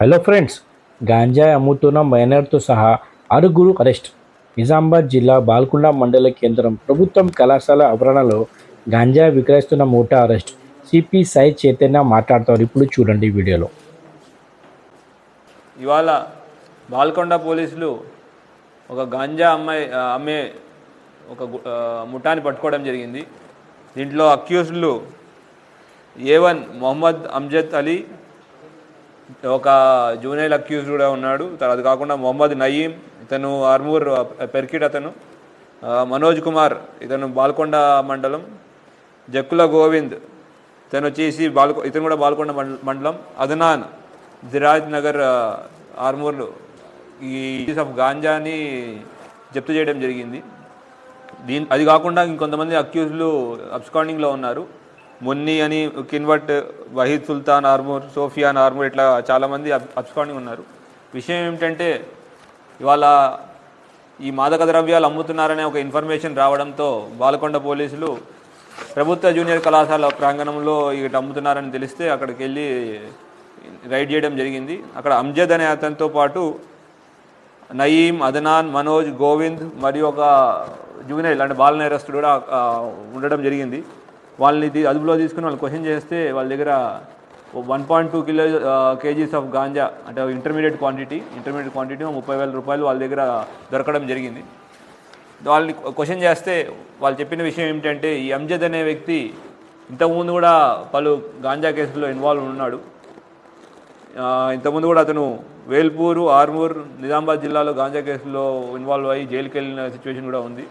Hello friends, గాంజాయి అమ్ముతున్న మైనర్తో సహా ఆరుగురు అరెస్ట్. నిజామాబాద్ జిల్లా బాల్కొండ మండల కేంద్రం ప్రభుత్వం కళాశాల ఆవరణలో గాంజాయి విక్రయిస్తున్న ముఠా అరెస్ట్. సిపి సాయి చైతన్య మాట్లాడతారు. ఇప్పుడు చూడండి వీడియోలో. ఇవాళ బాల్కొండ పోలీసులు ఒక గాంజా అమ్మే ఒక ముఠాని పట్టుకోవడం జరిగింది. దీంట్లో అక్యూజ్డ్లు A1 మొహమ్మద్ అమ్జద్ అలీ, ఒక జూనియర్ అక్యూజ్ కూడా ఉన్నాడు. అది కాకుండా మొహమ్మద్ నయీం, ఇతను ఆర్మూర్ పెర్కిట్, అతను మనోజ్ కుమార్, ఇతను బాల్కొండ మండలం, జక్కుల గోవింద్, ఇతను వచ్చేసి ఇతను కూడా బాల్కొండ మండలం, అదనాన్ జిరాజ్ నగర్ ఆర్మూర్ ఈ ఆఫ్ గాంజాని జప్తు చేయడం జరిగింది. అది కాకుండా ఇంకొంతమంది అక్యూజ్లు అబ్స్కాండింగ్లో ఉన్నారు. మున్ని అని, కిన్వట్, వహీద్ సుల్తాన్ ఆర్మూర్, సోఫియాన్ ఆర్మూర్, ఇట్లా చాలామంది అబ్స్కాండింగ్ ఉన్నారు. విషయం ఏమిటంటే, ఇవాళ ఈ మాదక ద్రవ్యాలు అమ్ముతున్నారనే ఒక ఇన్ఫర్మేషన్ రావడంతో బాల్కొండ పోలీసులు ప్రభుత్వ జూనియర్ కళాశాల ప్రాంగణంలో ఇటు అమ్ముతున్నారని తెలిస్తే అక్కడికి వెళ్ళి రైడ్ చేయడం జరిగింది. అక్కడ అమ్జద్ అనే అతనితో పాటు నయీం, అదనాన్, మనోజ్, గోవింద్ మరియు ఒక జూనియర్ అంటే బాల నేరస్తుడు కూడా ఉండడం జరిగింది. వాళ్ళని అదుపులో తీసుకుని వాళ్ళు క్వశ్చన్ చేస్తే వాళ్ళ దగ్గర 1.2 kgs ఆఫ్ గాంజా అంటే ఇంటర్మీడియట్ క్వాంటిటీ 30,000 రూపాయలు వాళ్ళ దగ్గర దొరకడం జరిగింది. వాళ్ళని క్వశ్చన్ చేస్తే వాళ్ళు చెప్పిన విషయం ఏమిటంటే, ఈ అమ్జద్ అనే వ్యక్తి ఇంతకుముందు కూడా పలు గాంజా కేసుల్లో ఇన్వాల్వ్ ఉన్నాడు. ఇంతకుముందు కూడా అతను వేల్పూరు, ఆర్మూర్, నిజామాబాద్ జిల్లాలో గాంజా కేసుల్లో ఇన్వాల్వ్ అయ్యి జైలుకి వెళ్ళిన సిచ్యువేషన్ కూడా ఉంది.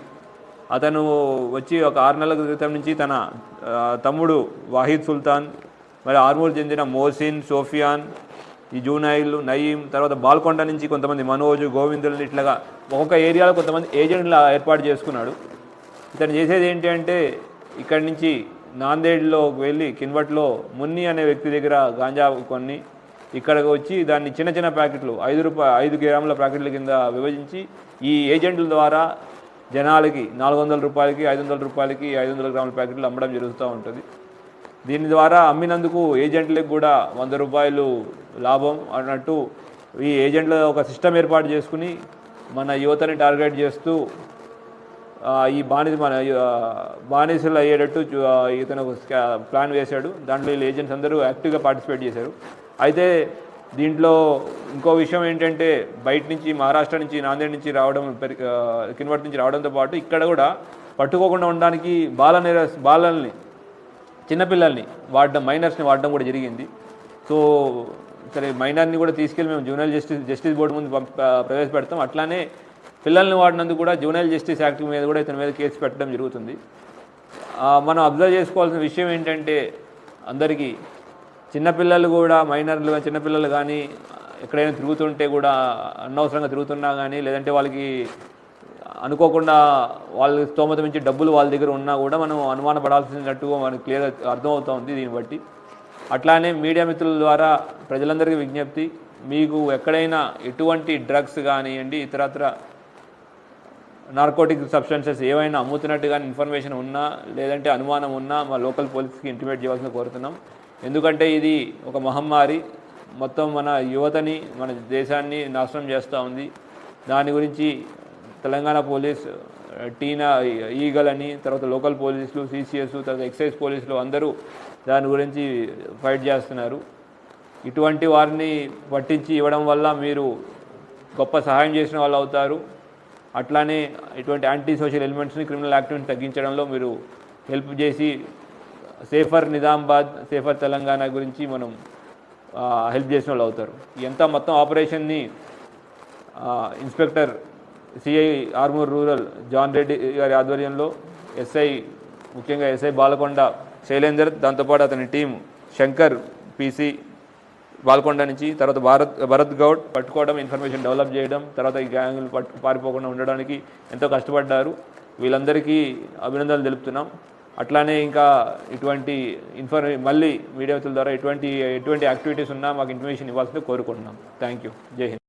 అతను వచ్చి ఒక 6 నెలల క్రితం నుంచి తన తమ్ముడు వాహిద్ సుల్తాన్, మరి ఆర్మూర్ చెందిన మోసిన్, సోఫియాన్, ఈ జూనైల్, నయీం, తర్వాత బాల్కొండ నుంచి కొంతమంది మనోజ్, గోవిందులు, ఇట్లాగా ఒక్కొక్క ఏరియాలో కొంతమంది ఏజెంట్లు ఏర్పాటు చేసుకున్నాడు. ఇతను చేసేది ఏంటి అంటే, ఇక్కడి నుంచి నాందేడ్లో వెళ్ళి కిన్వట్లో మున్ని అనే వ్యక్తి దగ్గర గాంజా కొన్ని ఇక్కడికి వచ్చి దాన్ని చిన్న చిన్న ప్యాకెట్లు 5 గ్రాముల ప్యాకెట్ల కింద విభజించి ఈ ఏజెంట్ల ద్వారా జనాలకి 400 రూపాయలకి, 500 రూపాయలకి 500 గ్రాముల ప్యాకెట్లు అమ్మడం జరుగుతూ ఉంటుంది. దీని ద్వారా అమ్మినందుకు ఏజెంట్లకు కూడా 100 రూపాయలు లాభం అన్నట్టు ఈ ఏజెంట్ల ఒక సిస్టమ్ ఏర్పాటు చేసుకుని మన యువతని టార్గెట్ చేస్తూ ఈ బానిసలు అయ్యేటట్టు ఇతను ప్లాన్ వేశాడు. దాంట్లో వీళ్ళు ఏజెంట్స్ అందరూ యాక్టివ్గా పార్టిసిపేట్ చేశారు. అయితే దీంట్లో ఇంకో విషయం ఏంటంటే, బయట నుంచి మహారాష్ట్ర నుంచి, నాందేడ్ నుంచి రావడం, కిన్వట్ నుంచి రావడంతో పాటు ఇక్కడ కూడా పట్టుకోకుండా ఉండడానికి బాలల్ని, చిన్నపిల్లల్ని వాడడం, మైనర్స్ని వాడడం కూడా జరిగింది. సో సరే, మైనర్ని కూడా తీసుకెళ్ళి మేము జూనైల్ జస్టిస్ బోర్డు ముందు ప్రవేశపెడతాం. అట్లానే పిల్లల్ని వాడినందుకు కూడా జూనైల్ జస్టిస్ యాక్ట్ మీద కూడా ఇతని మీద కేసు పెట్టడం జరుగుతుంది. మనం అబ్జర్వ్ చేసుకోవాల్సిన విషయం ఏంటంటే, అందరికీ చిన్నపిల్లలు కూడా, మైనర్లు చిన్నపిల్లలు కానీ ఎక్కడైనా తిరుగుతుంటే కూడా, అనవసరంగా తిరుగుతున్నా కానీ, లేదంటే వాళ్ళకి అనుకోకుండా వాళ్ళ స్తోమత నుంచి డబ్బులు వాళ్ళ దగ్గర ఉన్నా కూడా మనం అనుమానపడాల్సినట్టుగా మనకు క్లియర్గా అర్థమవుతుంది దీన్ని బట్టి. అట్లానే మీడియా మిత్రుల ద్వారా ప్రజలందరికీ విజ్ఞప్తి, మీకు ఎక్కడైనా ఎటువంటి డ్రగ్స్ కానివ్వండి, ఇతరత్ర నార్కోటిక్ సబ్స్టెన్సెస్ ఏవైనా అమ్ముతున్నట్టు కానీ ఇన్ఫర్మేషన్ ఉన్నా, లేదంటే అనుమానం ఉన్నా మా లోకల్ పోలీస్కి ఇంటిమేట్ చేయవలసిన కోరుతున్నాం. ఎందుకంటే ఇది ఒక మహమ్మారి, మొత్తం మన యువతని, మన దేశాన్ని నాశనం చేస్తూ ఉంది. దాని గురించి తెలంగాణ పోలీస్, టీనా ఈగల్ అని, తర్వాత లోకల్ పోలీసులు, CCS, తర్వాత ఎక్సైజ్ పోలీసులు అందరూ దాని గురించి ఫైట్ చేస్తున్నారు. ఇటువంటి వారిని పట్టించి ఇవ్వడం వల్ల మీరు గొప్ప సహాయం చేసిన వాళ్ళు అవుతారు. అట్లానే ఇటువంటి యాంటీ సోషల్ ఎలిమెంట్స్ని, క్రిమినల్ యాక్టివిటీని తగ్గించడంలో మీరు హెల్ప్ చేసి సేఫర్ నిజామాబాద్, సేఫర్ తెలంగాణ గురించి మనం హెల్ప్ చేసిన వాళ్ళు అవుతారు. ఎంత మొత్తం ఆపరేషన్ని inspector CI Armoor rural John Reddy గారి ఆధ్వర్యంలో ముఖ్యంగా ఎస్ఐ బాలకొండ శైలేందర్, దాంతోపాటు అతని టీం శంకర్ PC బాల్కొండ నుంచి, తర్వాత భరత్ గౌడ్ పట్టుకోవడం, ఇన్ఫర్మేషన్ డెవలప్ చేయడం, తర్వాత ఈ గ్యాంగులు పారిపోకుండా ఉండడానికి ఎంతో కష్టపడ్డారు. వీళ్ళందరికీ అభినందనలు తెలుపుతున్నాం. అట్లానే ఇంకా ఇటువంటి మళ్ళీ మీడియా ద్వారా ఎటువంటి యాక్టివిటీస్ ఉన్నా మాకు ఇన్ఫర్మేషన్ ఇవ్వాల్సిందే కోరుకుంటున్నాం. Thank you. జై హింద్.